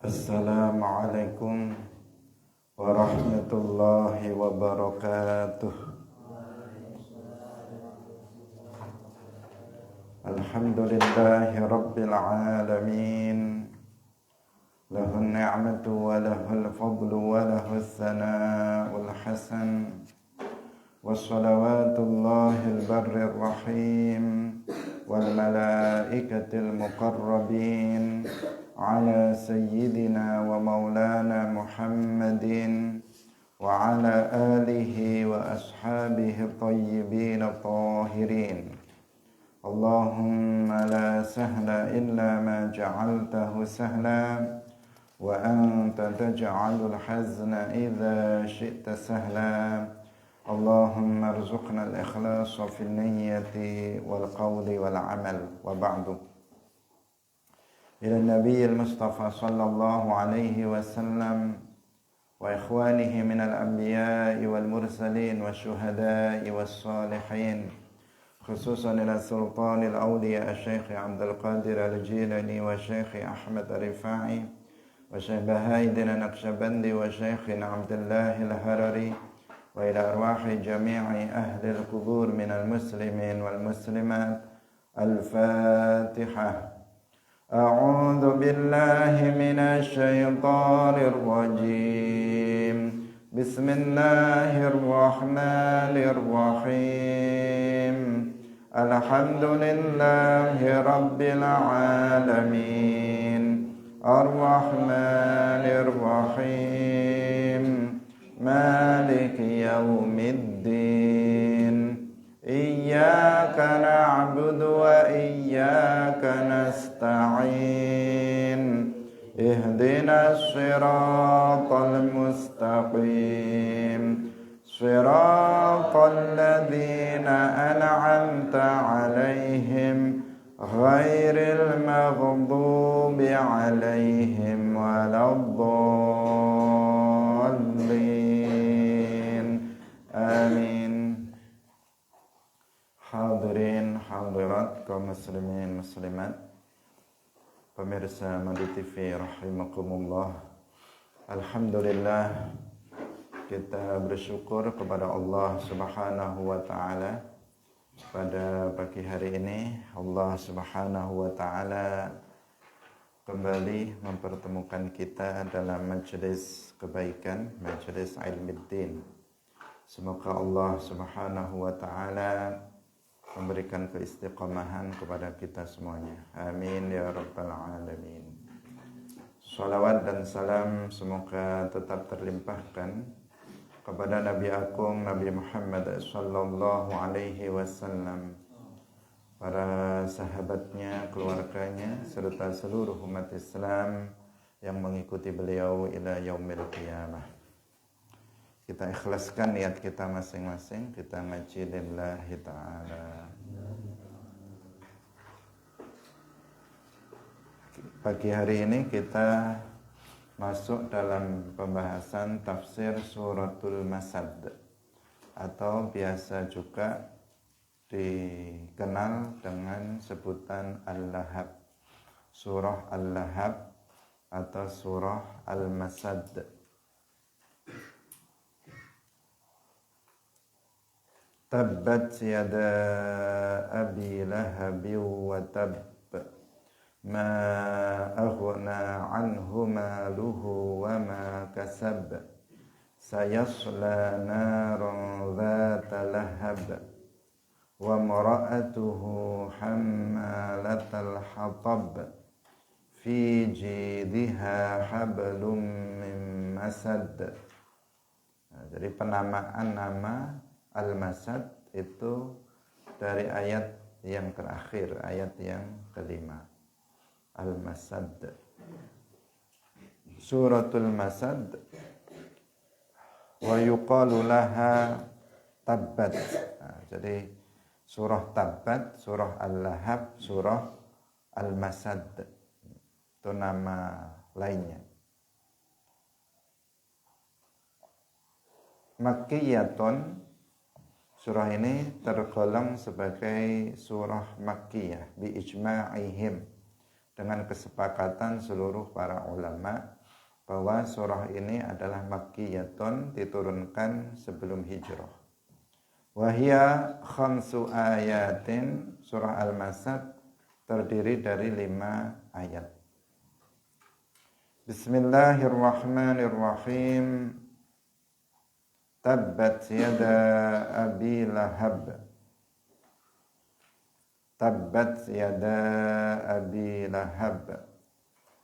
Assalamualaikum warahmatullahi wabarakatuh. Alhamdulillahi rabbil alamin. Lahun ni'matu wa lahul fadlu wa lahus sana'ul hasan. Wassalawatullahil barrir rahim wal malaikatil muqarrabin ala sayyidina wa maulana Muhammadin wa ala alihi wa ashabihi tayyibin tahirin. Allahumma la sahla illa ma ja'altahu sahla wa anta taj'alul hazna idza syi'ta sahla. Allahumma arzuqna al-ikhlasa fil niyyati wal qawli wal amal wa ba'du. Ila Nabiyil Mustafa sallallahu alaihi wasallam wa ikhwanihi minal anbiya'i wal mursalin wa syuhada'i was salihin, khususan ila sultanil awliya Syekh Abdul Qadir Al-Jilani wa Syekh Ahmad Ar-Rifai wa Syekh Bahaidin Naqsyabandi wa Syekh Abdullah Al-Harari wa ila arwahi jami'i ahli al-qubur minal muslimin wal muslimat. Al-Fatihah. A'udzu billahi minasy syaithanir rajim. Bismillahirrahmanirrahim. Alhamdulillahi rabbil alamin. Ar-Rahmanir Rahim. Maliki yaumiddin. Iyyaka na'budu wa iyyaka nasta'in. Ihdinas siratal mustaqim. Siratal ladzina an'amta 'alaihim ghairil maghdubi 'alaihim waladdallin. Amin. Hadirin hadirat kaum muslimin muslimat, pemirsa Madu TV rahimakumullah. Alhamdulillah, kita bersyukur kepada Allah Subhanahu wa taala pada pagi hari ini. Allah Subhanahu wa taala kembali mempertemukan kita dalam majelis kebaikan, majelis ilmuddin. Semoga Allah Subhanahu wa taala memberikan keistiqomahan kepada kita semuanya. Amin ya rabbal alamin. Salawat dan salam semoga tetap terlimpahkan kepada Nabi Agung Nabi Muhammad sallallahu alaihi wasallam, para sahabatnya, keluarganya, serta seluruh umat Islam yang mengikuti beliau ila yaumil qiyamah. Kita ikhlaskan niat kita masing-masing, kita ngaji lillahi ta'ala. Pagi hari ini kita masuk dalam pembahasan tafsir suratul Masad, atau biasa juga dikenal dengan sebutan Al-Lahab. Surah Al-Lahab atau surah Al-Masad. Tabbat yada abi lahabi wa tabb, ma aghna anhu maluhu wa ma kasab, sayasla naran dhata lahab, wa mara'atuhu hammalatal hatab, fi jidha hablum min masad. Jadi penamaan nama Al-Masad itu dari ayat yang terakhir, ayat yang kelima. Al-Masad. Suratul Masad. Wa yuqalu laha Tabbat. Jadi surah Tabbat, surah Al-Lahab, surah Al-Masad. Itu nama lainnya. Makkiyatun. Surah ini tergolong sebagai surah Makkiyah bi ijma'ihim, dengan kesepakatan seluruh para ulama bahwa surah ini adalah makkiyatun, diturunkan sebelum hijrah. Wahia khamsu ayatin, surah Al-Masad terdiri dari 5 ayat. Bismillahirrahmanirrahim. Tabbat yada abi lahab. Tabbat yada abi lahab.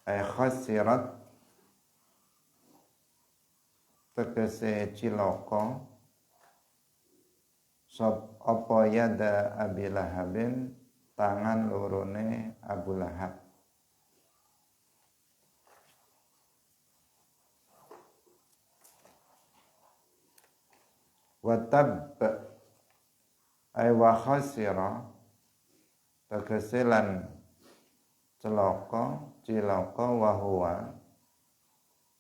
Ay khasirat, tegese cilaka sop apa yada abi lahabin, tangan lorone Abu Lahab. Wa tabb ay wa khasira, tegese lan cilaka wa huwa,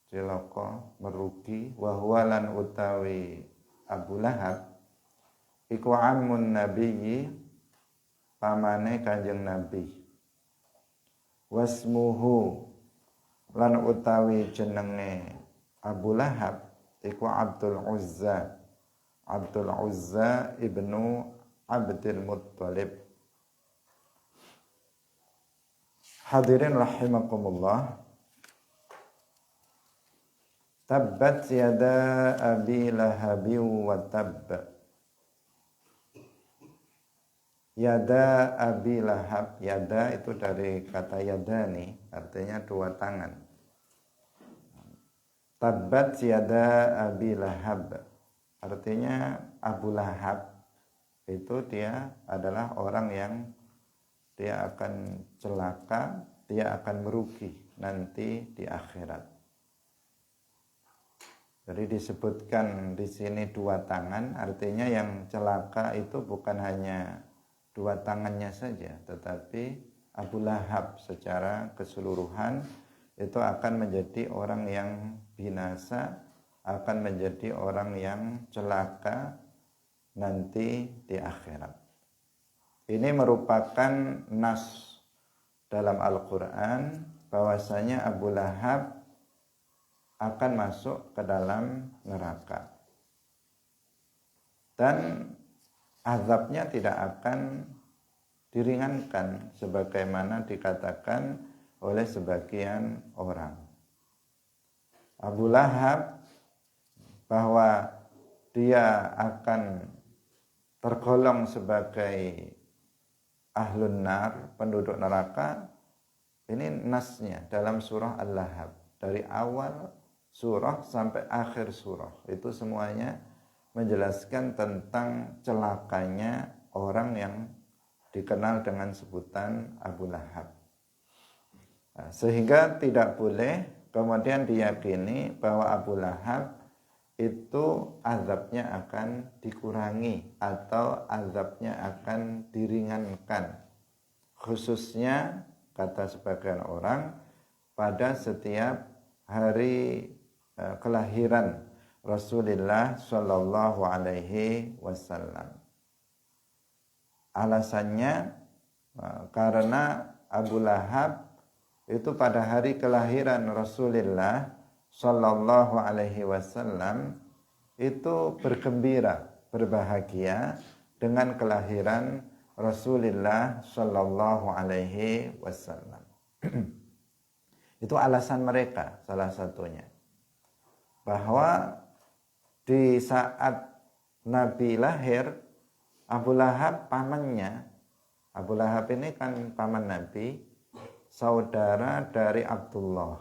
cilaka merugi, wa huwa lan utawi Abu Lahab iku ammun nabiyyi, pamane Kanjeng Nabi. Wasmuhu, lan utawi jenenge Abu Lahab iku Abdul Uzza, Abdul Uzza ibnu Abdul Muttalib. Hadirin rahimakumullah. Tabbat yada abi lahabi wa tabb. Yada abi lahab, yada itu dari kata yadani, artinya 2 tangan. Tabbat yada abi lahab, artinya Abu Lahab itu dia adalah orang yang dia akan celaka, dia akan merugi nanti di akhirat. Jadi disebutkan di sini 2 tangan, artinya yang celaka itu bukan hanya 2 tangannya saja, tetapi Abu Lahab secara keseluruhan itu akan menjadi orang yang binasa, akan menjadi orang yang celaka nanti di akhirat. Ini merupakan nas dalam Al-Quran bahwasanya Abu Lahab akan masuk ke dalam neraka. Dan azabnya tidak akan diringankan sebagaimana dikatakan oleh sebagian orang. Abu Lahab bahwa dia akan tergolong sebagai ahlun nar, penduduk neraka, ini nasnya dalam surah Al-Lahab. Dari awal surah sampai akhir surah itu semuanya menjelaskan tentang celakanya orang yang dikenal dengan sebutan Abu Lahab. Sehingga tidak boleh kemudian diyakini bahwa Abu Lahab itu azabnya akan dikurangi atau azabnya akan diringankan. Khususnya kata sebagian orang pada setiap hari kelahiran Rasulullah Shallallahu Alaihi Wasallam. Alasannya karena Abu Lahab itu pada hari kelahiran Rasulullah Shallallahu Alaihi Wasallam itu bergembira, berbahagia dengan kelahiran Rasulullah Shallallahu Alaihi Wasallam. Itu alasan mereka salah satunya, bahwa di saat Nabi lahir, Abu Lahab pamannya, Abu Lahab ini kan paman Nabi, saudara dari Abdullah,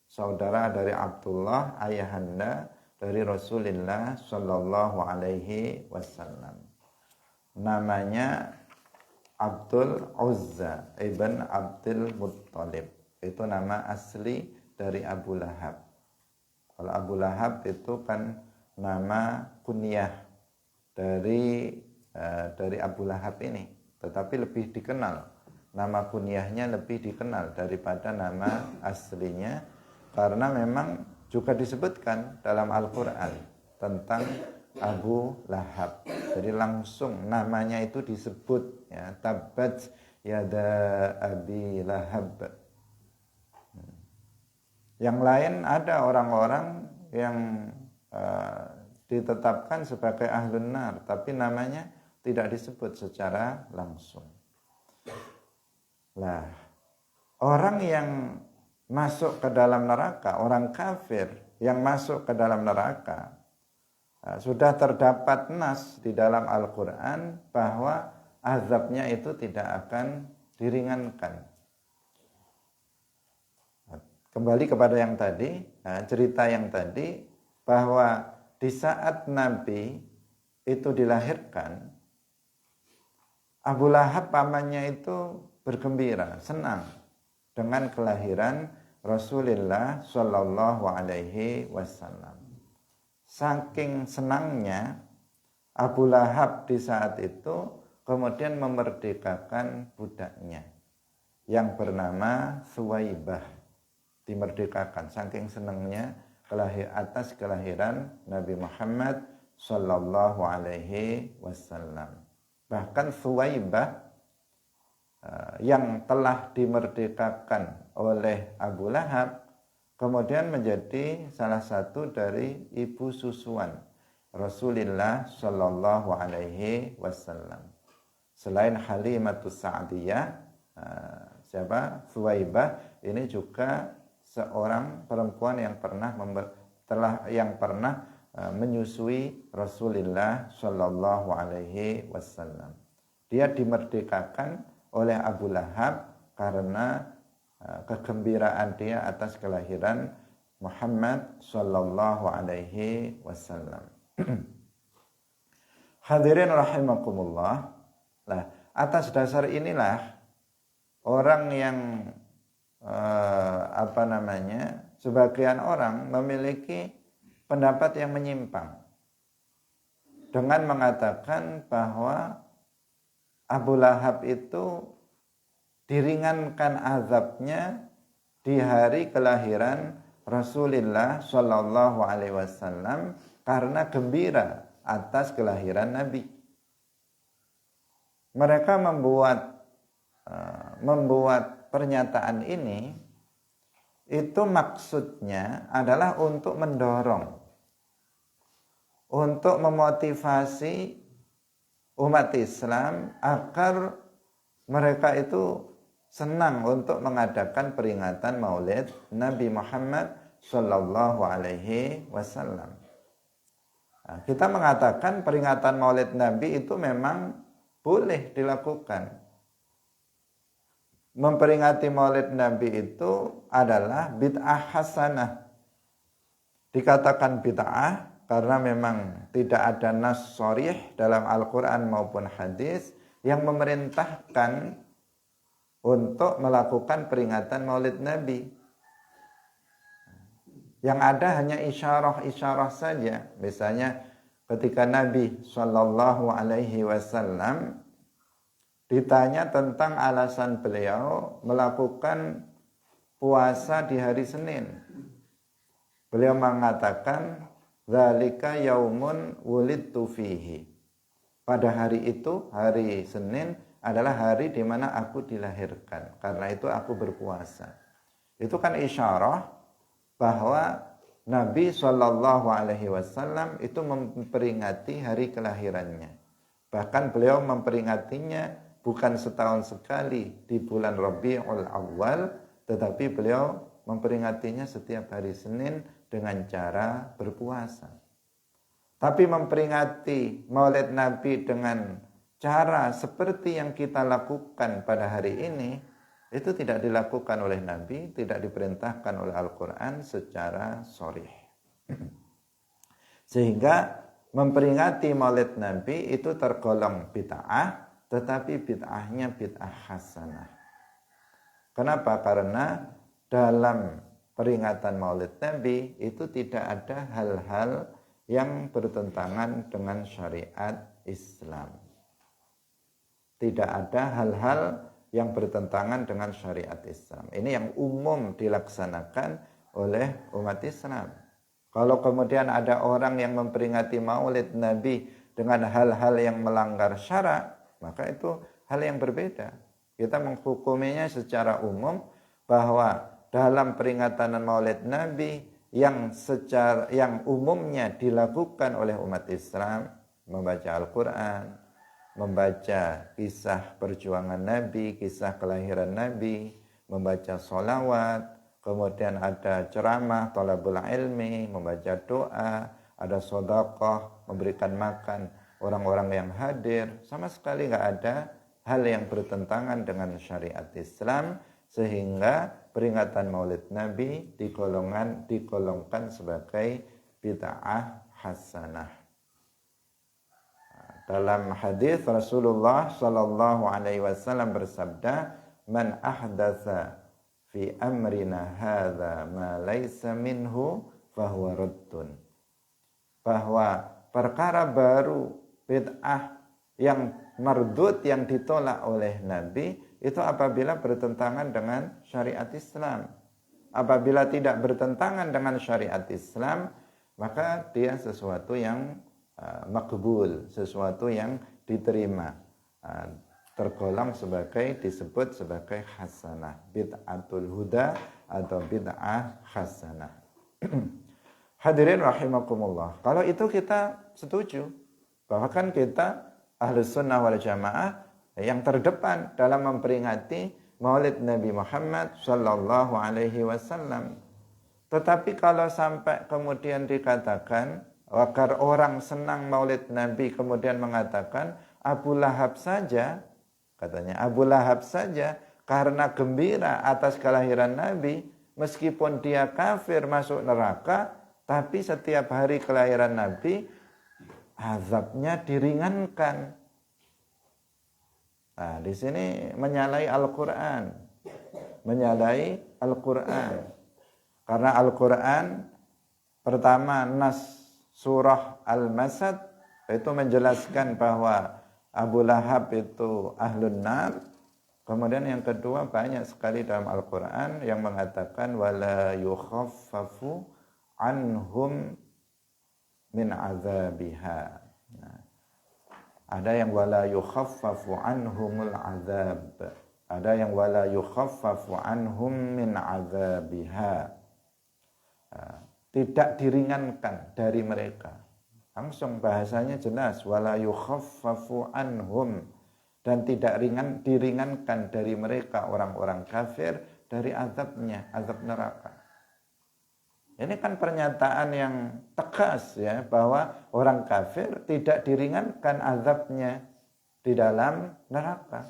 saudara dari Abdullah, ayahanda dari Rasulullah Shallallahu Alaihi Wasallam. Namanya Abdul Uzza ibn Abdul Muttalib. Itu nama asli dari Abu Lahab. Kalau Abu Lahab itu kan nama kunyah dari Abu Lahab ini, tetapi lebih dikenal, nama kunyahnya lebih dikenal daripada nama aslinya, karena memang juga disebutkan dalam Al-Quran tentang Abu Lahab. Jadi langsung namanya itu disebut, ya, Tabbat yada Abi Lahab. Yang lain ada orang-orang yang ditetapkan sebagai ahlun nar, tapi namanya tidak disebut secara langsung. Lah, orang yang masuk ke dalam neraka, orang kafir yang masuk ke dalam neraka, sudah terdapat nas di dalam Al-Quran bahwa azabnya itu tidak akan diringankan. Kembali kepada yang tadi, cerita yang tadi, bahwa di saat Nabi itu dilahirkan, Abu Lahab pamannya itu bergembira, senang dengan kelahiran Rasulullah Shallallahu Alaihi Wasallam. Saking senangnya Abu Lahab di saat itu kemudian memerdekakan budaknya yang bernama Suwaibah. Dimerdekakan, saking senangnya atas kelahiran Nabi Muhammad Sallallahu Alaihi Wasallam. Bahkan Suwaibah yang telah dimerdekakan oleh Abu Lahab kemudian menjadi salah satu dari ibu susuan Rasulullah Sallallahu Alaihi Wasallam. Selain Halimatus Sa'diyah, Suwaibah ini juga seorang perempuan yang pernah menyusui Rasulullah Shallallahu Alaihi Wasallam. Dia dimerdekakan oleh Abu Lahab karena kegembiraan dia atas kelahiran Muhammad Shallallahu Alaihi Wasallam. Hadirin rahimakumullah. Nah, atas dasar inilah orang yang sebagian orang memiliki pendapat yang menyimpang dengan mengatakan bahwa Abu Lahab itu diringankan azabnya di hari kelahiran Rasulullah Shallallahu Alaihi Wasallam karena gembira atas kelahiran Nabi. Mereka membuat pernyataan ini itu maksudnya adalah untuk mendorong, untuk memotivasi umat Islam agar mereka itu senang untuk mengadakan peringatan Maulid Nabi Muhammad Sallallahu Alaihi Wasallam. Nah, kita mengatakan peringatan Maulid Nabi itu memang boleh dilakukan. Memperingati Maulid Nabi itu adalah bid'ah hasanah. Dikatakan bid'ah karena memang tidak ada nas sharih dalam Al-Quran maupun hadis yang memerintahkan untuk melakukan peringatan Maulid Nabi. Yang ada hanya isyarah-isyarah saja. Misalnya ketika Nabi Shallallahu Alaihi Wasallam ditanya tentang alasan beliau melakukan puasa di hari Senin. Beliau mengatakan, "Dzalika yaumun wulidtu fihi." Pada hari itu, hari Senin adalah hari di mana aku dilahirkan. Karena itu aku berpuasa. Itu kan isyarah bahwa Nabi Shallallahu Alaihi Wasallam itu memperingati hari kelahirannya. Bahkan beliau memperingatinya bukan setahun sekali di bulan Rabiul Awal, tetapi beliau memperingatinya setiap hari Senin dengan cara berpuasa. Tapi memperingati Maulid Nabi dengan cara seperti yang kita lakukan pada hari ini, itu tidak dilakukan oleh Nabi, tidak diperintahkan oleh Al-Quran secara sharih. Sehingga memperingati Maulid Nabi itu tergolong bid'ah, tetapi bid'ahnya bid'ah hasanah. Kenapa? Karena dalam peringatan Maulid Nabi itu tidak ada hal-hal yang bertentangan dengan syariat Islam. Tidak ada hal-hal yang bertentangan dengan syariat Islam. Ini yang umum dilaksanakan oleh umat Islam. Kalau kemudian ada orang yang memperingati Maulid Nabi dengan hal-hal yang melanggar syarak, maka itu hal yang berbeda. Kita menghukuminya secara umum bahwa dalam peringatan Maulid Nabi yang umumnya dilakukan oleh umat Islam, membaca Al-Quran, membaca kisah perjuangan Nabi, kisah kelahiran Nabi, membaca sholawat, kemudian ada ceramah, thalabul ilmi, membaca doa, ada sedekah, memberikan makan orang-orang yang hadir. Sama sekali nggak ada hal yang bertentangan dengan syariat Islam, sehingga peringatan Maulid Nabi digolongkan sebagai bid'ah hasanah. Dalam hadis Rasulullah sallallahu alaihi wasallam bersabda, "Man ahdatsa fi amrina hadza ma laisa minhu fahuwa raddun." Bahwa perkara baru, bid'ah yang mardud, yang ditolak oleh Nabi, itu apabila bertentangan dengan syariat Islam. Apabila tidak bertentangan dengan syariat Islam, maka dia sesuatu yang makbul, sesuatu yang diterima, tergolong disebut sebagai hasanah, bid'atul huda atau bid'ah hasanah. Hadirin rahimakumullah, kalau itu kita setuju, bahwa kan kita Ahlus Sunnah wal Jamaah yang terdepan dalam memperingati Maulid Nabi Muhammad sallallahu alaihi wasallam. Tetapi kalau sampai kemudian dikatakan agar orang senang Maulid Nabi, kemudian mengatakan Abu Lahab saja, katanya Abu Lahab saja karena gembira atas kelahiran Nabi, meskipun dia kafir masuk neraka, tapi setiap hari kelahiran Nabi azabnya diringankan. Nah, di sini menyalahi Al-Qur'an. Menyalahi Al-Qur'an. Karena Al-Qur'an pertama nas surah Al-Masad itu menjelaskan bahwa Abu Lahab itu ahlun nar. Kemudian yang kedua, banyak sekali dalam Al-Qur'an yang mengatakan wala yukhaffafu anhum min azabiha. Nah, ada yang wala yukhaffafu anhumul azab, ada yang wala yukhaffafu anhum min azabiha. Tidak diringankan dari mereka. Langsung bahasanya jelas, wala yukhaffafu anhum, dan tidak diringankan dari mereka orang-orang kafir dari azabnya, azab neraka. Ini kan pernyataan yang tegas ya, bahwa orang kafir tidak diringankan azabnya di dalam neraka.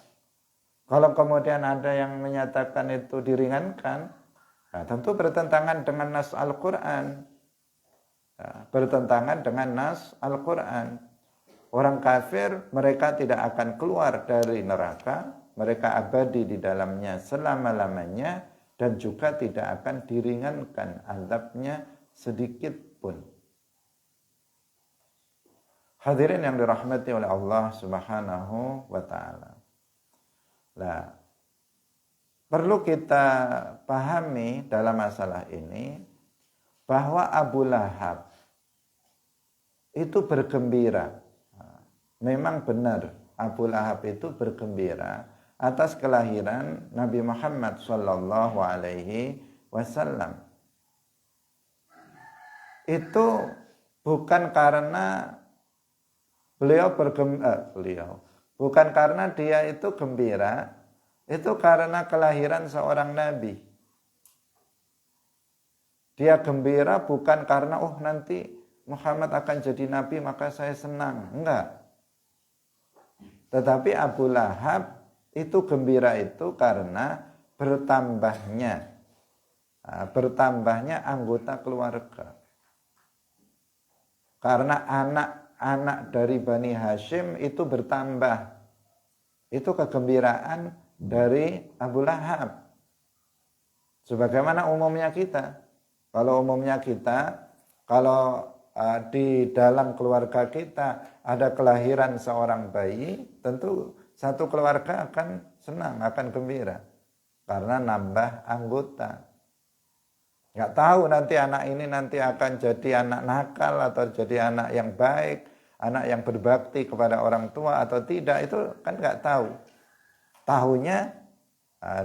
Kalau kemudian ada yang menyatakan itu diringankan, nah, tentu bertentangan dengan nas Al-Quran. Nah, bertentangan dengan nas Al-Quran. Orang kafir mereka tidak akan keluar dari neraka, mereka abadi di dalamnya selama-lamanya, dan juga tidak akan diringankan azabnya sedikit pun. Hadirin yang dirahmati oleh Allah Subhanahu wa taala. Nah, perlu kita pahami dalam masalah ini bahwa Abu Lahab itu bergembira. Memang benar Abu Lahab itu bergembira atas kelahiran Nabi Muhammad sallallahu alaihi wasallam. Itu bukan karena bukan karena dia itu gembira, itu karena kelahiran seorang nabi. Dia gembira bukan karena nanti Muhammad akan jadi nabi maka saya senang, enggak. Tetapi Abu Lahab itu gembira itu karena bertambahnya anggota keluarga. Karena anak-anak dari Bani Hashim itu bertambah. Itu kegembiraan dari Abu Lahab. Sebagaimana umumnya kita. Kalau umumnya kita, kalau di dalam keluarga kita ada kelahiran seorang bayi, tentu satu keluarga akan senang, akan gembira. Karena nambah anggota. Nggak tahu nanti anak ini nanti akan jadi anak nakal atau jadi anak yang baik, anak yang berbakti kepada orang tua atau tidak, itu kan nggak tahu. tahunya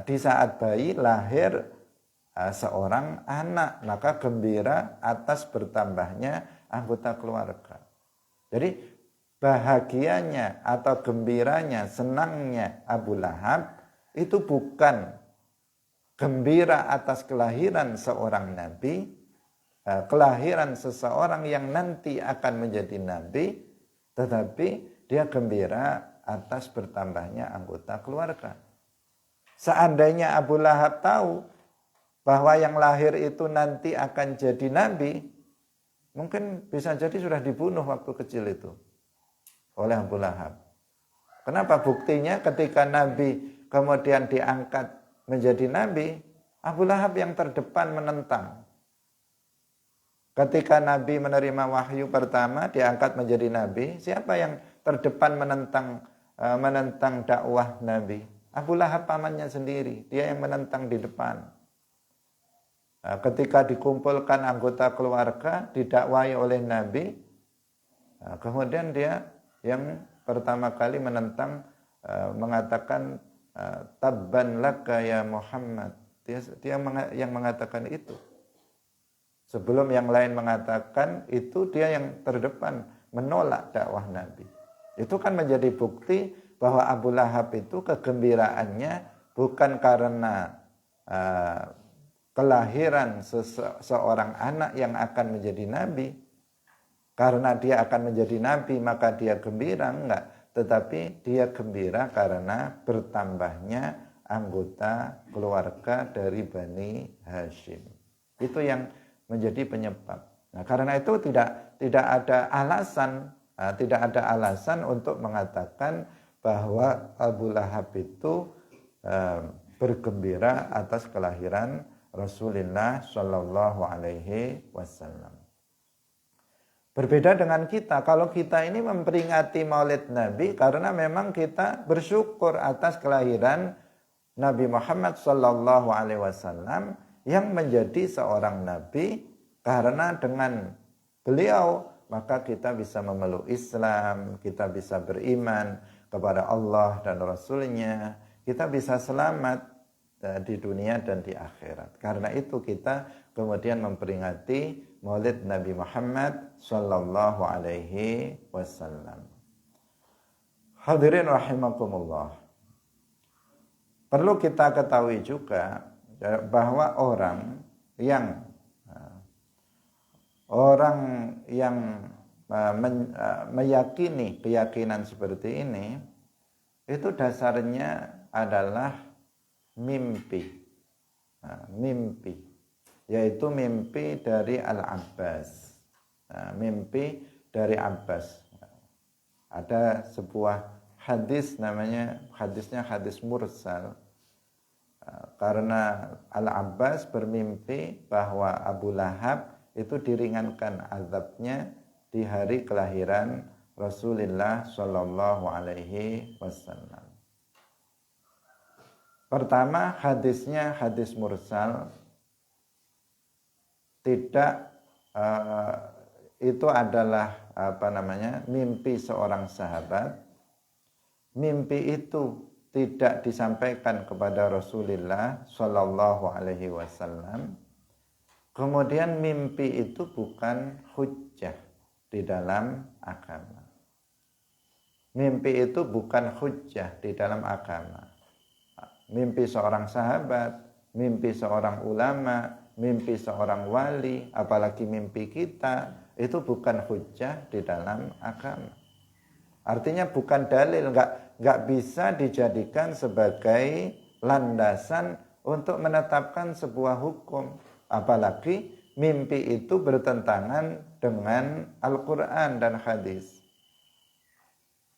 di saat bayi lahir seorang anak, maka gembira atas bertambahnya anggota keluarga. Jadi bahagianya atau gembiranya, senangnya Abu Lahab itu bukan gembira atas kelahiran seorang nabi, kelahiran seseorang yang nanti akan menjadi nabi, tetapi dia gembira atas bertambahnya anggota keluarga. Seandainya Abu Lahab tahu bahwa yang lahir itu nanti akan jadi nabi, mungkin bisa jadi sudah dibunuh waktu kecil itu oleh Abu Lahab. Kenapa? Buktinya ketika nabi kemudian diangkat menjadi nabi, Abu Lahab yang terdepan menentang. Ketika nabi menerima wahyu pertama diangkat menjadi nabi, siapa yang terdepan menentang dakwah nabi? Abu Lahab pamannya sendiri, dia yang menentang di depan. Ketika dikumpulkan anggota keluarga didakwai oleh nabi, kemudian dia yang pertama kali menentang, mengatakan tabban laka ya Muhammad. Dia yang mengatakan itu. Sebelum yang lain mengatakan itu, dia yang terdepan menolak dakwah Nabi. Itu kan menjadi bukti bahwa Abu Lahab itu kegembiraannya bukan karena kelahiran seorang anak yang akan menjadi nabi. Karena dia akan menjadi nabi maka dia gembira, enggak. Tetapi dia gembira karena bertambahnya anggota keluarga dari Bani Hashim. Itu yang menjadi penyebab. Nah, karena itu tidak ada alasan untuk mengatakan bahwa Abu Lahab itu bergembira atas kelahiran Rasulullah Shallallahu Alaihi Wasallam. Berbeda dengan kita, kalau kita ini memperingati Maulid Nabi karena memang kita bersyukur atas kelahiran Nabi Muhammad Shallallahu Alaihi Wasallam yang menjadi seorang Nabi, karena dengan beliau maka kita bisa memeluk Islam, kita bisa beriman kepada Allah dan Rasulnya, kita bisa selamat di dunia dan di akhirat. Karena itu kita kemudian memperingati Maulid Nabi Muhammad Sallallahu Alaihi Wasallam. Hadirin rahimakumullah. Perlu kita ketahui juga bahwa orang yang meyakini keyakinan seperti ini, itu dasarnya adalah mimpi, yaitu mimpi dari Al-Abbas, mimpi dari Abbas. Ada sebuah hadis, hadisnya hadis mursal, karena Al-Abbas bermimpi bahwa Abu Lahab itu diringankan azabnya di hari kelahiran Rasulullah Shallallahu Alaihi Wasallam. Pertama, hadisnya hadis mursal, tidak itu adalah mimpi seorang sahabat. Mimpi itu tidak disampaikan kepada Rasulullah Shallallahu Alaihi Wasallam. Kemudian mimpi itu bukan hujjah di dalam agama. Mimpi itu bukan hujjah di dalam agama. Mimpi seorang sahabat, mimpi seorang ulama, mimpi seorang wali, apalagi mimpi kita, itu bukan hujjah di dalam agama. Artinya bukan dalil, nggak bisa dijadikan sebagai landasan untuk menetapkan sebuah hukum. Apalagi mimpi itu bertentangan dengan Al-Quran dan hadis.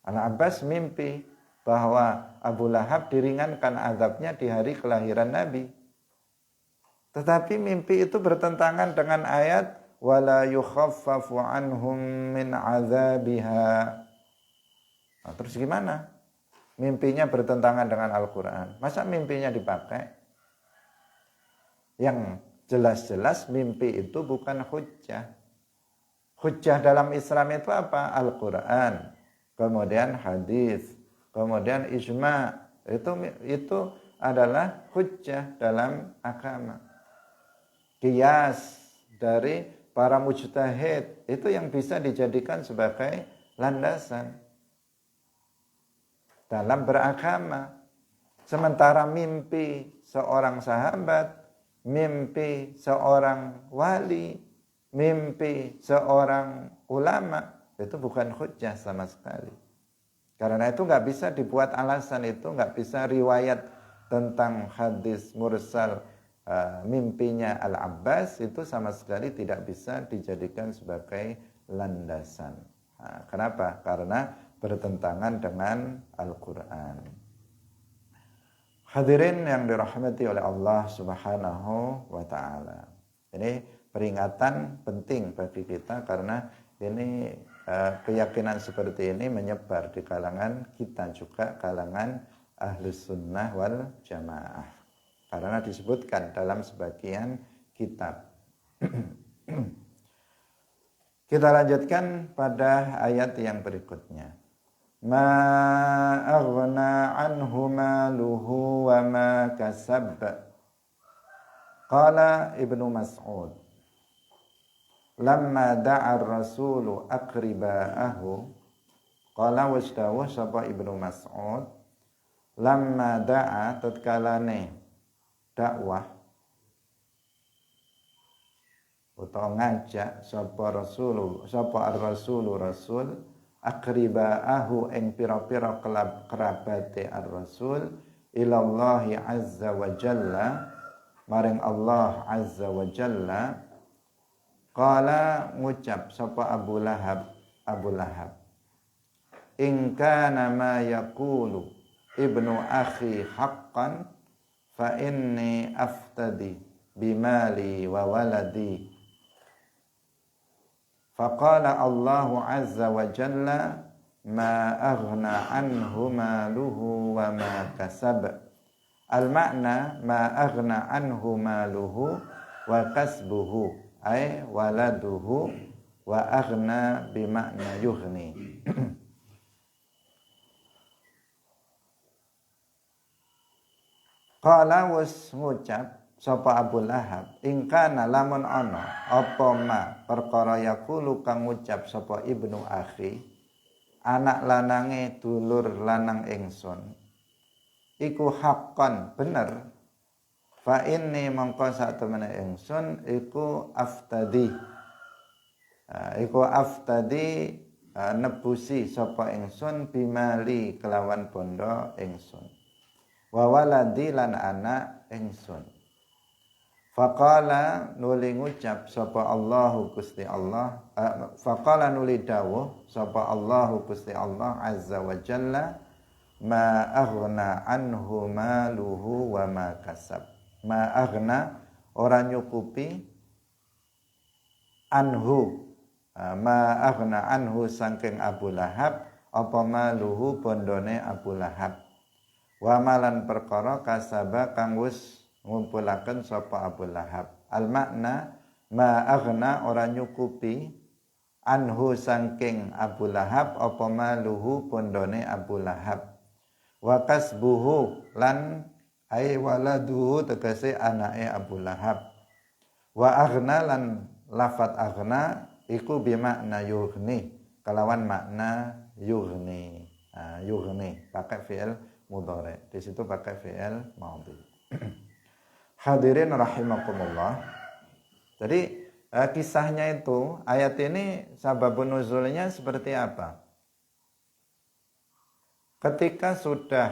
Al-Abbas mimpi bahwa Abu Lahab diringankan azabnya di hari kelahiran Nabi. Tetapi mimpi itu bertentangan dengan ayat wala yukhaffafu anhum min azabiha. Nah, terus gimana? Mimpinya bertentangan dengan Al-Quran. Masa mimpinya dipakai? Yang jelas-jelas mimpi itu bukan hujjah. Hujjah dalam Islam itu apa? Al-Quran, kemudian hadis, kemudian ijma, Itu adalah hujjah dalam agama. Qiyas dari para mujtahid itu yang bisa dijadikan sebagai landasan dalam beragama. Sementara mimpi seorang sahabat, mimpi seorang wali, mimpi seorang ulama itu bukan hujjah sama sekali. Karena itu nggak bisa dibuat alasan, itu nggak bisa riwayat tentang hadis mursal mimpinya Al-Abbas itu sama sekali tidak bisa dijadikan sebagai landasan. Kenapa? Karena bertentangan dengan Al-Quran. Hadirin yang dirahmati oleh Allah Subhanahu wa taala. Ini peringatan penting bagi kita karena ini keyakinan seperti ini menyebar di kalangan kita juga, kalangan Ahlus Sunnah wal Jamaah. Karena disebutkan dalam sebagian kitab. Kita lanjutkan pada ayat yang berikutnya. Ma aghna anhu maluhu wa ma kasab. Qala Ibnu Mas'ud, lamma da'a ar-rasulu aqriba'ahu. Qala wasdawuh sapa Ibnu Mas'ud, lamma da'a tatkalane dakwah utawa ngajak sapa ar-rasulu rasul aqriba'ahu ing pira-pira kerabate ar-rasul ilallahi azza wa jalla maring Allah azza wa jalla. Qala ngucap sapa Abu Lahab, in kana ma yaqulu ibnu akhi haqqan fa inni aftadi bimali wa waladi. Faqala Allahu azza wa jalla ma aghna anhu maluhu wa ma kasab. Al-makna ma aghna anhu maluhu wa kasbuhu ay waladuhu wa aghna bimakna yughni. Qala was ngucap sapa Abu Lahab, ingkana lamun ana apa ma perkara yaqulu kang ngucap sapa ibnu akhi, anak lanange dulur lanang ingsun, iku haqqan bener, fa inni mongko sak temene ingsun iku aftadi nebusi sapa ingsun bimali kelawan bondo ingsun, wa waladi lan anak ingsun. Faqala nuli ngucap sapa Allahu Gusti Allah, faqala nuli dawuh sapa Allahu Gusti Allah azza wa jalla, ma aghna anhu maluhu wa ma kasab. Ma aghna ora nyukupi, anhu ma aghna anhu saking Abu Lahab apa maluhu bondone Abu Lahab, wa malan perkara kasaba kang wis ngumpulaken sapa Abu Lahab. Al makna ma aghna ora nyukupi, anhu saking Abu Lahab apa maluhu bondone Abu Lahab, wa kasbuhu lan ay waladuhu tegese anake Abu Lahab, wa aghna lan lafat aghna iku bimakna yughni kelawan makna yughni. Yughni pakai fi'il mudhari, di situ pakai fi'il madhi. Hadirin rahimakumullah. Jadi kisahnya itu, ayat ini sababun nuzulnya seperti apa? Ketika sudah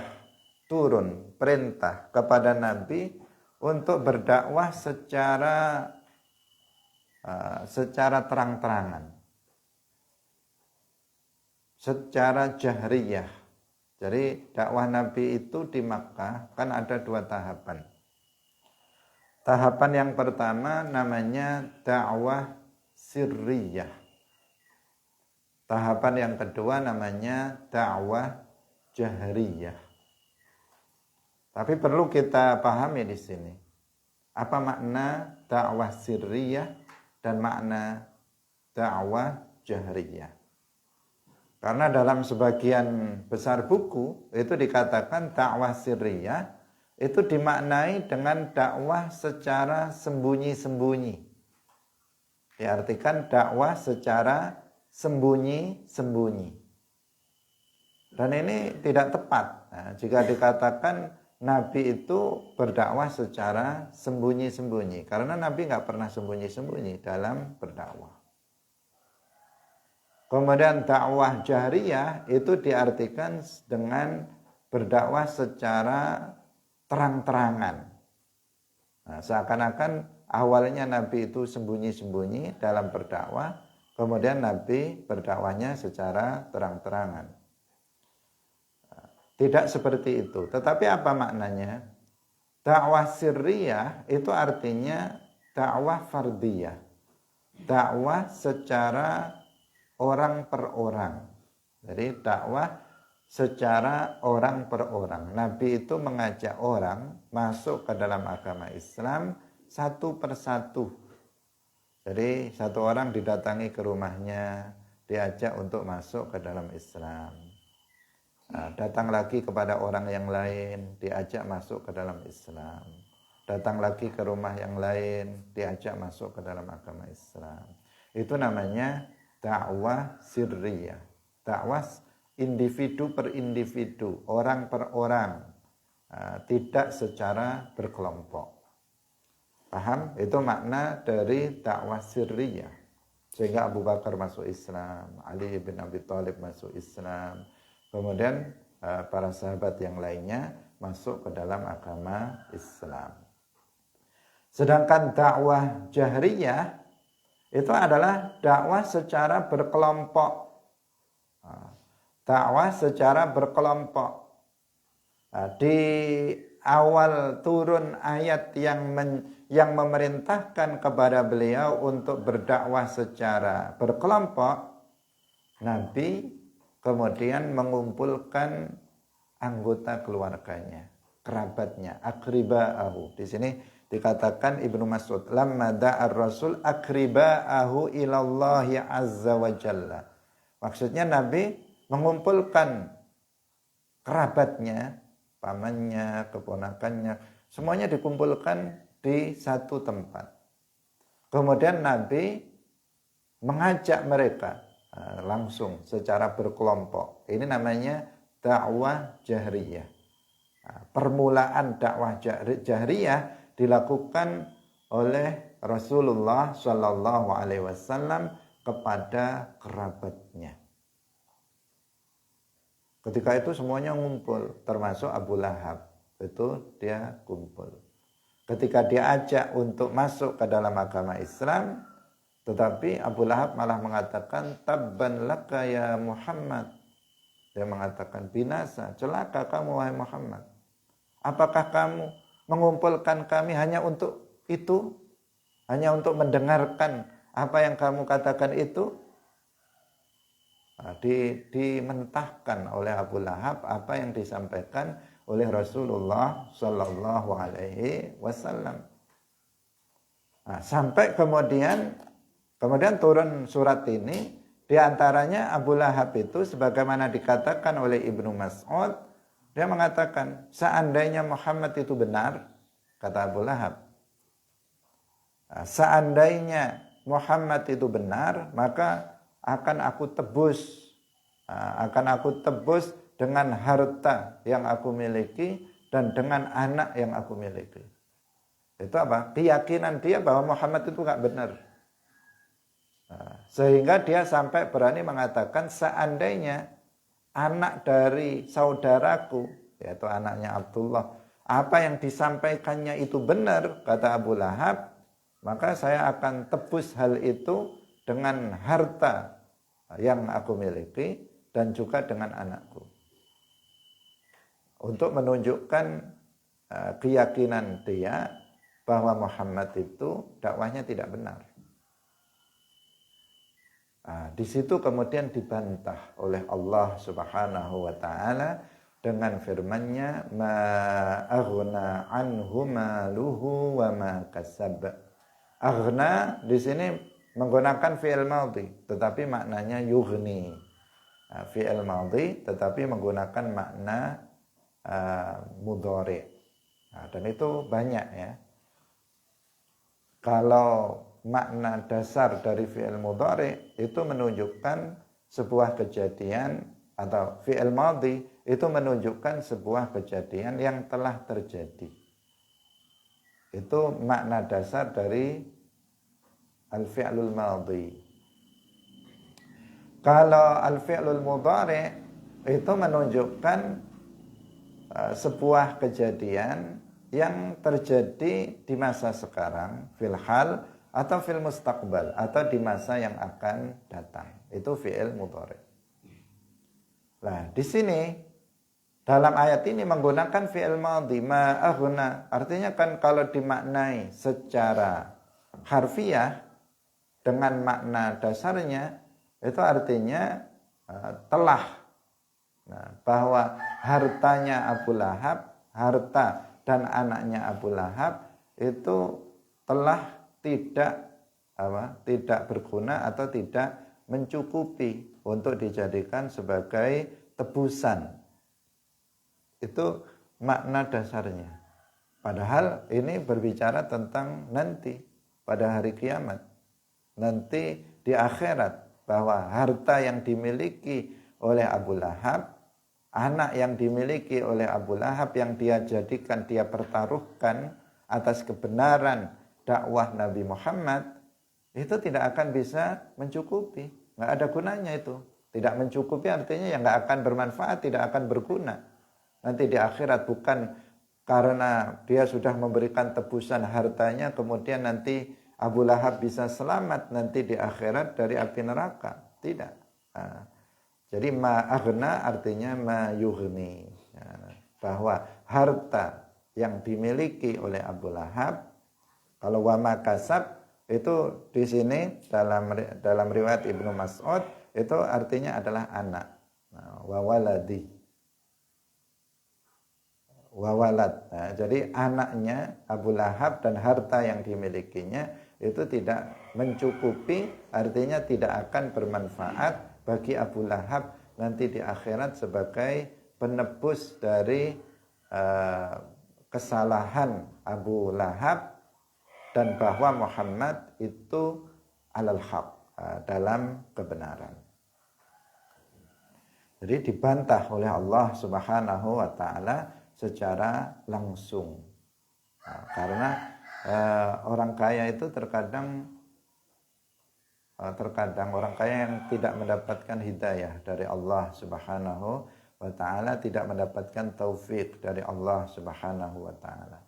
turun perintah kepada Nabi untuk berdakwah secara terang-terangan, secara jahriyah. Jadi dakwah Nabi itu di Makkah kan ada dua tahapan. Tahapan yang pertama namanya dakwah sirriyah. Tahapan yang kedua namanya dakwah jahriyah. Tapi perlu kita pahami di sini apa makna dakwah sirriyah dan makna dakwah jahriyah. Karena dalam sebagian besar buku itu dikatakan dakwah sirriyah itu dimaknai dengan dakwah secara sembunyi-sembunyi. Diartikan dakwah secara sembunyi-sembunyi. Dan ini tidak tepat. Nah, jika dikatakan Nabi itu berdakwah secara sembunyi-sembunyi. Karena Nabi nggak pernah sembunyi-sembunyi dalam berdakwah. Kemudian dakwah jahriyah itu diartikan dengan berdakwah secara terang-terangan. Nah, seakan-akan awalnya Nabi itu sembunyi-sembunyi dalam berdakwah, kemudian Nabi berdakwahnya secara terang-terangan. Tidak seperti itu. Tetapi apa maknanya? Dakwah sirriyah itu artinya dakwah fardiyah. Dakwah secara orang per orang. Jadi dakwah secara orang per orang. Nabi itu mengajak orang masuk ke dalam agama Islam satu persatu. Jadi satu orang didatangi ke rumahnya, diajak untuk masuk ke dalam Islam. Nah, datang lagi kepada orang yang lain, diajak masuk ke dalam Islam. Datang lagi ke rumah yang lain, diajak masuk ke dalam agama Islam. Itu namanya dakwah sirriyah, dakwah individu per individu, orang per orang, tidak secara berkelompok. Paham? Itu makna dari dakwah sirriyah. Sehingga Abu Bakar masuk Islam, Ali bin Abi Thalib masuk Islam, kemudian para sahabat yang lainnya masuk ke dalam agama Islam. Sedangkan dakwah jahriyah itu adalah dakwah secara berkelompok. Dakwah secara berkelompok. Di awal turun ayat yang memerintahkan kepada beliau untuk berdakwah secara berkelompok, Nabi kemudian mengumpulkan anggota keluarganya, kerabatnya, akriba'ahu. Di sini dikatakan Ibnu Mas'ud, lamma da'ar rasul akriba'ahu ilallahi azza wa jalla. Maksudnya Nabi mengumpulkan kerabatnya, pamannya, keponakannya, semuanya dikumpulkan di satu tempat. Kemudian Nabi mengajak mereka langsung secara berkelompok. Ini namanya dakwah jahriyah. Permulaan dakwah jahriyah dilakukan oleh Rasulullah Shallallahu Alaihi Wasallam kepada kerabatnya. Ketika itu semuanya ngumpul, termasuk Abu Lahab. Itu dia kumpul. Ketika diajak untuk masuk ke dalam agama Islam, tetapi Abu Lahab malah mengatakan tabban laka ya Muhammad. Dia mengatakan binasa, celaka kamu wahai Muhammad. Apakah kamu mengumpulkan kami hanya untuk itu? Hanya untuk mendengarkan apa yang kamu katakan itu? Dimentahkan oleh Abu Lahab apa yang disampaikan oleh Rasulullah Sallallahu Alaihi Wasallam. Sampai kemudian turun surat ini. Di antaranya Abu Lahab itu sebagaimana dikatakan oleh Ibnu Mas'ud, dia mengatakan seandainya Muhammad itu benar, kata Abu Lahab, seandainya Muhammad itu benar, maka akan aku tebus dengan harta yang aku miliki dan dengan anak yang aku miliki. Itu apa? Keyakinan dia bahwa Muhammad itu gak benar. Sehingga dia sampai berani mengatakan seandainya anak dari saudaraku, yaitu anaknya Abdullah, apa yang disampaikannya itu benar, kata Abu Lahab, maka saya akan tebus hal itu dengan harta yang aku miliki dan juga dengan anakku. Untuk menunjukkan keyakinan dia bahwa Muhammad itu dakwahnya tidak benar. Di situ kemudian dibantah oleh Allah Subhanahu wa taala dengan firman-Nya ma aghna anhu maluhu wa ma kasab. Aghna di sini menggunakan fi'il madhi tetapi maknanya yughni. fi'il madhi tetapi menggunakan makna mudhari. Nah, dan itu banyak ya. Kalau makna dasar dari fi'il mudhari itu menunjukkan sebuah kejadian, atau fi'il madhi itu menunjukkan sebuah kejadian yang telah terjadi. Itu makna dasar dari al-fi'lul madhi. Kalau al-fi'lul mudhari itu menunjukkan sebuah kejadian yang terjadi di masa sekarang, fil hal atau fil mustaqbal, atau di masa yang akan datang. Itu fi'il mudhari. Nah, di sini dalam ayat ini menggunakan fi'il madhi, ma aghna. Artinya kan kalau dimaknai secara harfiah dengan makna dasarnya, itu artinya telah. Nah, bahwa hartanya Abu Lahab, harta dan anaknya Abu Lahab itu telah tidak berguna atau tidak mencukupi untuk dijadikan sebagai tebusan. Itu makna dasarnya. Padahal ini berbicara tentang nanti, pada hari kiamat. Nanti di akhirat, bahwa harta yang dimiliki oleh Abu Lahab, anak yang dimiliki oleh Abu Lahab yang dia jadikan, dia pertaruhkan atas kebenaran dakwah Nabi Muhammad, itu tidak akan bisa mencukupi. Nggak ada gunanya itu. Tidak mencukupi artinya ya nggak akan bermanfaat, tidak akan berguna. Nanti di akhirat bukan karena dia sudah memberikan tebusan hartanya, kemudian nanti Abu Lahab bisa selamat nanti di akhirat dari api neraka. Tidak. Nah, jadi ma'aghna artinya ma'yughni. Bahwa harta yang dimiliki oleh Abu Lahab, kalau wa makasab itu di sini dalam riwayat Ibnu Mas'ud itu artinya adalah anak. Nah, wa waladi. Wa walad. Nah, jadi anaknya Abu Lahab dan harta yang dimilikinya itu tidak mencukupi, artinya tidak akan bermanfaat bagi Abu Lahab nanti di akhirat sebagai penebus dari kesalahan Abu Lahab, dan bahwa Muhammad itu alal haq, dalam kebenaran. Jadi dibantah oleh Allah Subhanahu wa taala secara langsung. Nah, karena orang kaya itu terkadang orang kaya yang tidak mendapatkan hidayah dari Allah Subhanahu wa taala, tidak mendapatkan taufik dari Allah Subhanahu wa taala,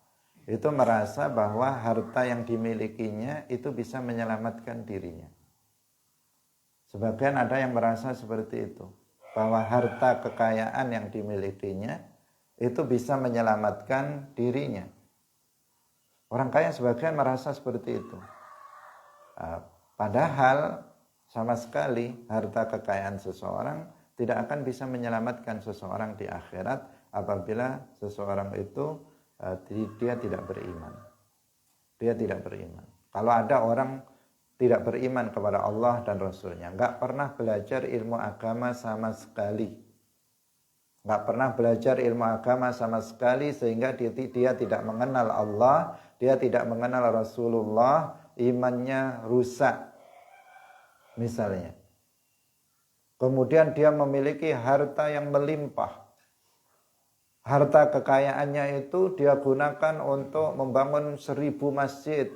itu merasa bahwa harta yang dimilikinya itu bisa menyelamatkan dirinya. Sebagian ada yang merasa seperti itu, bahwa harta kekayaan yang dimilikinya itu bisa menyelamatkan dirinya. Orang kaya sebagian merasa seperti itu. Padahal sama sekali harta kekayaan seseorang tidak akan bisa menyelamatkan seseorang di akhirat apabila seseorang itu dia tidak beriman. Dia tidak beriman. Kalau ada orang tidak beriman kepada Allah dan Rasulnya, nggak pernah belajar ilmu agama sama sekali, nggak pernah belajar ilmu agama sama sekali, sehingga dia tidak mengenal Allah, dia tidak mengenal Rasulullah, imannya rusak misalnya. Kemudian dia memiliki harta yang melimpah, harta kekayaannya itu dia gunakan untuk membangun 1000 masjid.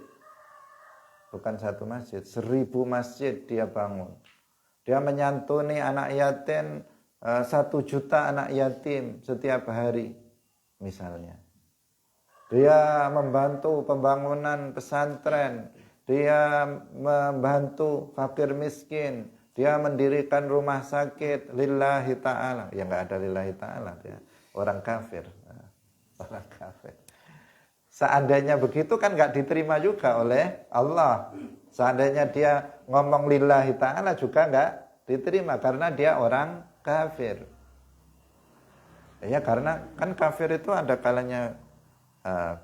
Bukan 1 masjid, 1000 masjid dia bangun. Dia menyantuni anak yatim, 1 juta anak yatim setiap hari misalnya. Dia membantu pembangunan pesantren, dia membantu fakir miskin, dia mendirikan rumah sakit lillahi ta'ala. Ya nggak ada lillahi ta'ala, dia orang kafir. Orang kafir. Seandainya begitu kan nggak diterima juga oleh Allah. Seandainya dia ngomong lillahi ta'ala juga nggak diterima karena dia orang kafir. Ya karena kan kafir itu ada kalanya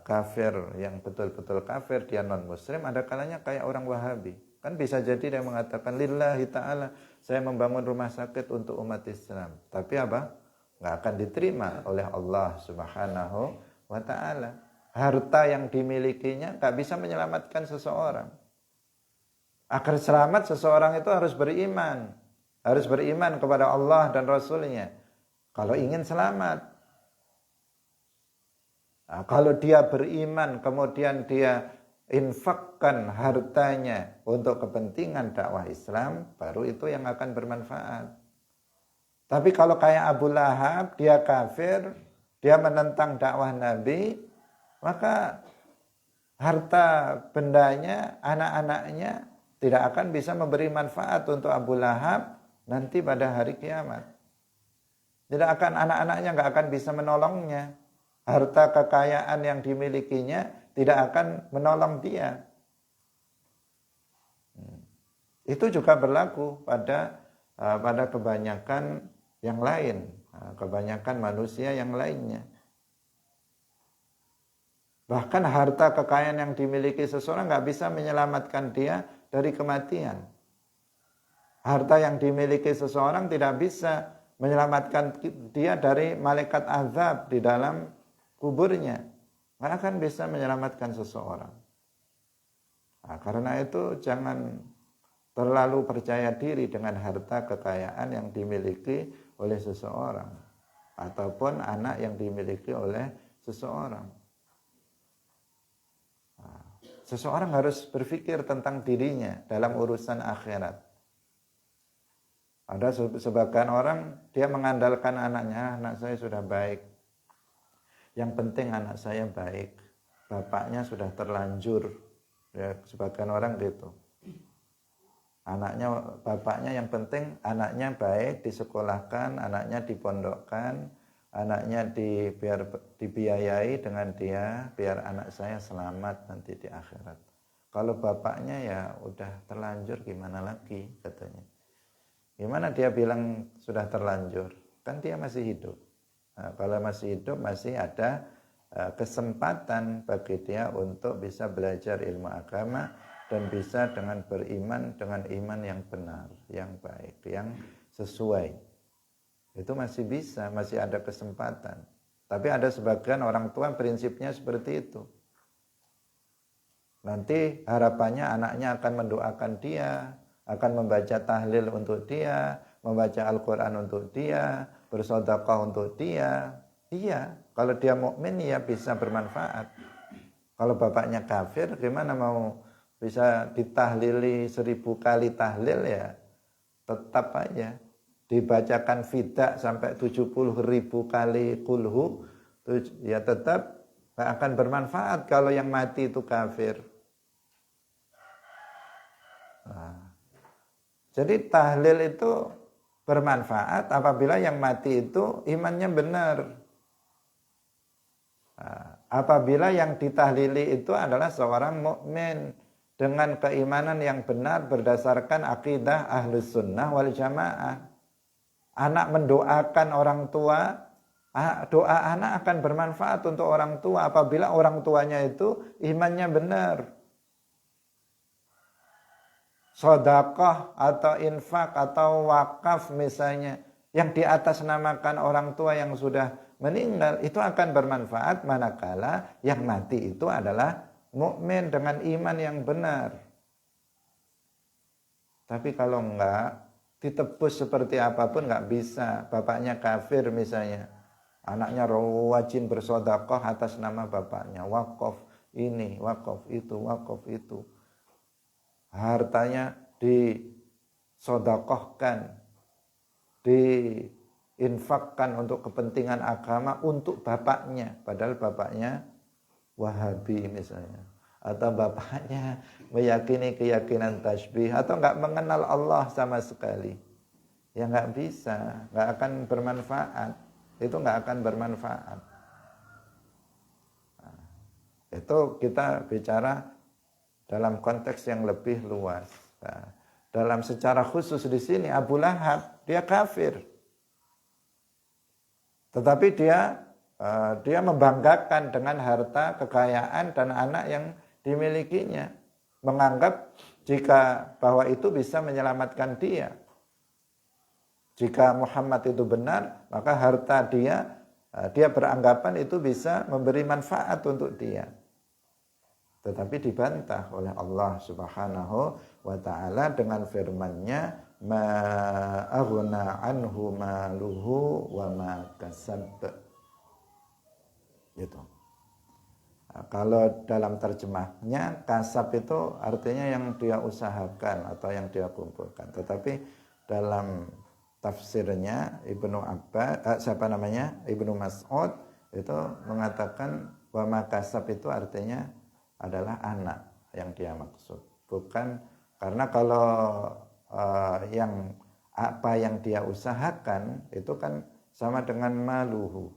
kafir yang betul-betul kafir, dia non muslim, ada kalanya kayak orang Wahabi, Kan bisa jadi dia mengatakan lillahi ta'ala, saya membangun rumah sakit untuk umat Islam. Tapi apa? Nggak akan diterima oleh Allah Subhanahu wa ta'ala. Harta yang dimilikinya nggak bisa menyelamatkan seseorang. Agar selamat seseorang itu harus beriman. Harus beriman kepada Allah dan Rasulnya. Kalau ingin selamat. Nah, kalau dia beriman kemudian dia infakkan hartanya untuk kepentingan dakwah Islam, baru itu yang akan bermanfaat. Tapi kalau kayak Abu Lahab, dia kafir, dia menentang dakwah Nabi, maka harta bendanya, anak-anaknya tidak akan bisa memberi manfaat untuk Abu Lahab nanti pada hari kiamat. Tidak akan, anak-anaknya nggak akan bisa menolongnya. Harta kekayaan yang dimilikinya tidak akan menolong dia. Itu juga berlaku pada kebanyakan yang lain, kebanyakan manusia yang lainnya. Bahkan harta kekayaan yang dimiliki seseorang nggak bisa menyelamatkan dia dari kematian. Harta yang dimiliki seseorang tidak bisa menyelamatkan dia dari malaikat azab di dalam kuburnya. Nggak akan bisa menyelamatkan seseorang. Nah, karena itu jangan terlalu percaya diri dengan harta kekayaan yang dimiliki oleh seseorang ataupun anak yang dimiliki oleh seseorang. Seseorang harus berpikir tentang dirinya dalam urusan akhirat. Ada sebagian orang, dia mengandalkan anaknya, anak saya sudah baik. Yang penting anak saya baik. Bapaknya sudah terlanjur. Ya, sebagian orang gitu. Bapaknya yang penting anaknya baik, disekolahkan, anaknya dipondokkan, anaknya biar dibiayai dengan dia, biar anak saya selamat nanti di akhirat. Kalau bapaknya ya udah terlanjur, gimana lagi katanya. Gimana dia bilang sudah terlanjur? Kan dia masih hidup. Nah, kalau masih hidup masih ada kesempatan bagi dia untuk bisa belajar ilmu agama dan bisa dengan beriman dengan iman yang benar, yang baik, yang sesuai. Itu masih bisa, masih ada kesempatan. Tapi ada sebagian orang tua prinsipnya seperti itu. Nanti harapannya anaknya akan mendoakan dia, akan membaca tahlil untuk dia, membaca Al-Quran untuk dia, bersedekah untuk dia. Iya, kalau dia mukmin ya bisa bermanfaat. Kalau bapaknya kafir, gimana mau bisa ditahlili 1000 kali tahlil ya? Tetap aja dibacakan fidak sampai 70.000 kali kulhu, ya tetap gak akan bermanfaat kalau yang mati itu kafir. Nah, jadi tahlil itu bermanfaat apabila yang mati itu imannya benar. Nah, apabila yang ditahlili itu adalah seorang mukmin dengan keimanan yang benar berdasarkan akidah Ahlus Sunnah wal Jamaah. Anak mendoakan orang tua, doa anak akan bermanfaat untuk orang tua apabila orang tuanya itu imannya benar. Sedekah atau infak atau wakaf misalnya yang diatasnamakan orang tua yang sudah meninggal itu akan bermanfaat manakala yang mati itu adalah mukmin dengan iman yang benar. Tapi kalau enggak, ditebus seperti apapun enggak bisa. Bapaknya kafir misalnya, anaknya rajin bersedekah atas nama bapaknya, wakaf ini, wakaf itu, wakaf itu. Hartanya disedekahkan, diinfakkan untuk kepentingan agama untuk bapaknya, padahal bapaknya Wahabi misalnya, atau bapaknya meyakini keyakinan tasbih atau enggak mengenal Allah sama sekali, ya enggak bisa, enggak akan bermanfaat. Itu enggak akan bermanfaat. Nah, itu kita bicara dalam konteks yang lebih luas. Nah, dalam secara khusus di sini Abu Lahab dia kafir, tetapi dia membanggakan dengan harta kekayaan dan anak yang dimilikinya, menganggap jika bahwa itu bisa menyelamatkan dia. Jika Muhammad itu benar, maka harta dia beranggapan itu bisa memberi manfaat untuk dia. Tetapi dibantah oleh Allah Subhanahu wa taala dengan firman-Nya, ma aghna anhu maluhu wa ma kasab. Gitu. Nah, kalau dalam terjemahnya kasab itu artinya yang dia usahakan atau yang dia kumpulkan. Tetapi dalam tafsirnya Ibnu Mas'ud itu mengatakan wa ma kasab itu artinya adalah anak yang dia maksud, bukan karena kalau yang apa yang dia usahakan itu kan sama dengan maluhu,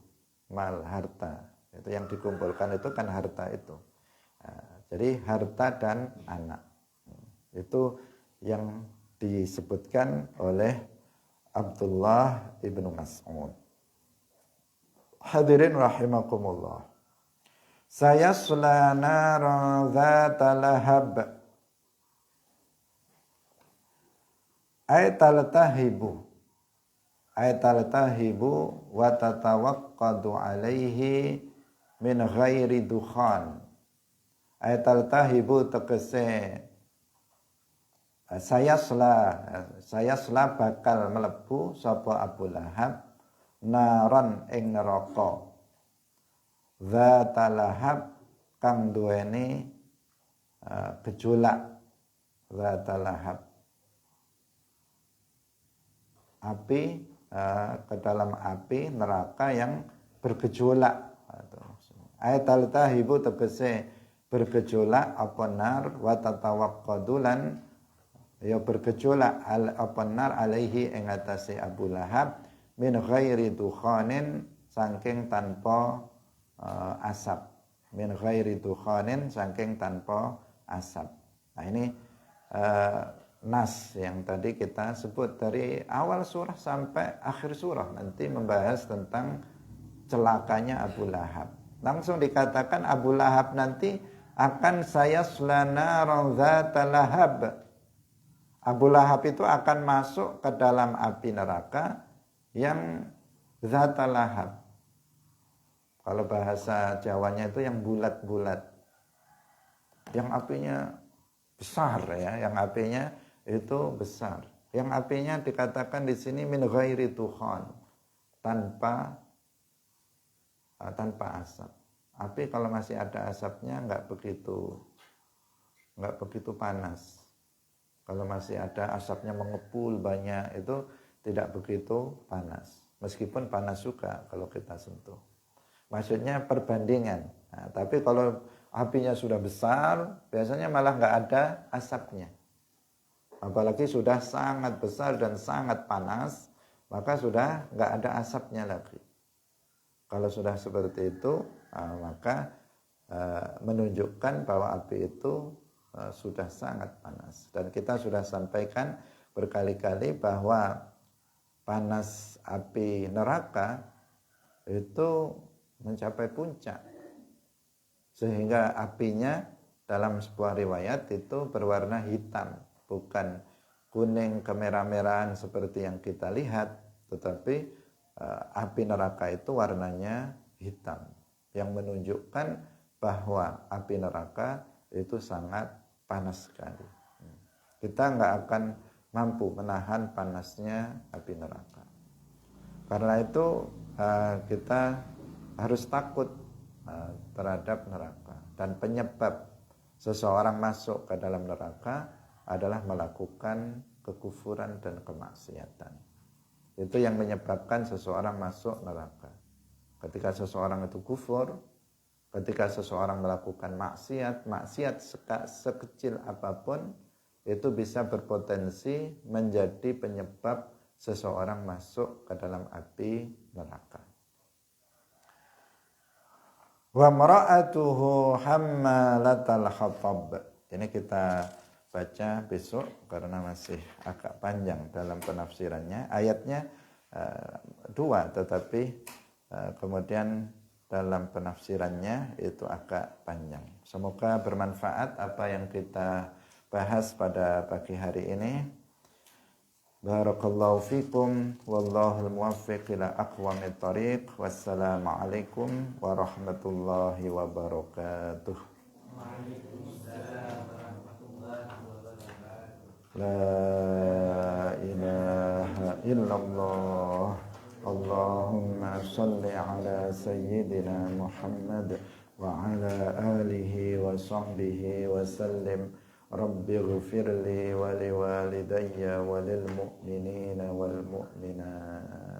mal harta itu yang dikumpulkan itu kan harta itu. Jadi harta dan anak itu yang disebutkan oleh Abdullah ibnu Mas'ud. Hadirin rahimakumullah. Sayasla naran dzata lahab ay taltahibu wa tatawaqqadu alaihi min ghairi dukhan. Ay taltahibu tegese sayasla bakal melebu sapa Abu Lahab naran ing neraka dzata lahab kang duweni gejolak. Dzata lahab api, ke dalam api neraka yang bergejolak. Ayatul tahibu tegese bergejolak apa nar wa tatawaqqadulan ya bergejolak apa nar alaihi ing atase Abu Lahab min ghairi dukhanin saking tanpa asap, min ghairi dukhanin saking tanpa asap. Nah ini nas yang tadi kita sebut dari awal surah sampai akhir surah nanti membahas tentang celakanya Abu Lahab. Langsung dikatakan Abu Lahab nanti akan sayasla naran dzata lahab. Abu Lahab itu akan masuk ke dalam api neraka yang dzata lahab. Kalau bahasa Jawanya itu yang bulat-bulat, yang apinya besar ya, yang apinya itu besar. Yang apinya dikatakan di sini min ghairi dukhan, tanpa asap. Api kalau masih ada asapnya nggak begitu panas. Kalau masih ada asapnya mengepul banyak itu tidak begitu panas. Meskipun panas juga kalau kita sentuh. Maksudnya perbandingan. Nah, tapi kalau apinya sudah besar, biasanya malah nggak ada asapnya. Apalagi sudah sangat besar dan sangat panas, maka sudah nggak ada asapnya lagi. Kalau sudah seperti itu, maka menunjukkan bahwa api itu sudah sangat panas. Dan kita sudah sampaikan berkali-kali bahwa panas api neraka itu mencapai puncak, sehingga apinya dalam sebuah riwayat itu berwarna hitam, bukan kuning kemerah-merahan seperti yang kita lihat, tetapi api neraka itu warnanya hitam, yang menunjukkan bahwa api neraka itu sangat panas sekali. Kita nggak akan mampu menahan panasnya api neraka. Karena itu kita harus takut terhadap neraka. Dan penyebab seseorang masuk ke dalam neraka adalah melakukan kekufuran dan kemaksiatan. Itu yang menyebabkan seseorang masuk neraka. Ketika seseorang itu kufur, ketika seseorang melakukan maksiat sekecil apapun, itu bisa berpotensi menjadi penyebab seseorang masuk ke dalam api neraka. Wa mara'atuhu hammalatal hatab. Ini kita baca besok karena masih agak panjang dalam penafsirannya. Ayatnya dua, tetapi kemudian dalam penafsirannya itu agak panjang. Semoga bermanfaat apa yang kita bahas pada pagi hari ini. Barakallahu fikum wallahul muwaffiq ila aqwamit thoriq. Wassalamualaikum warahmatullahi wabarakatuh. La ilaha illallah. Allahumma salli ala sayyidina Muhammad wa ala alihi wa sahbihi wa sallim. Rabbi ghfirli wa liwalidayya wa lil mu'minina wal mu'minat.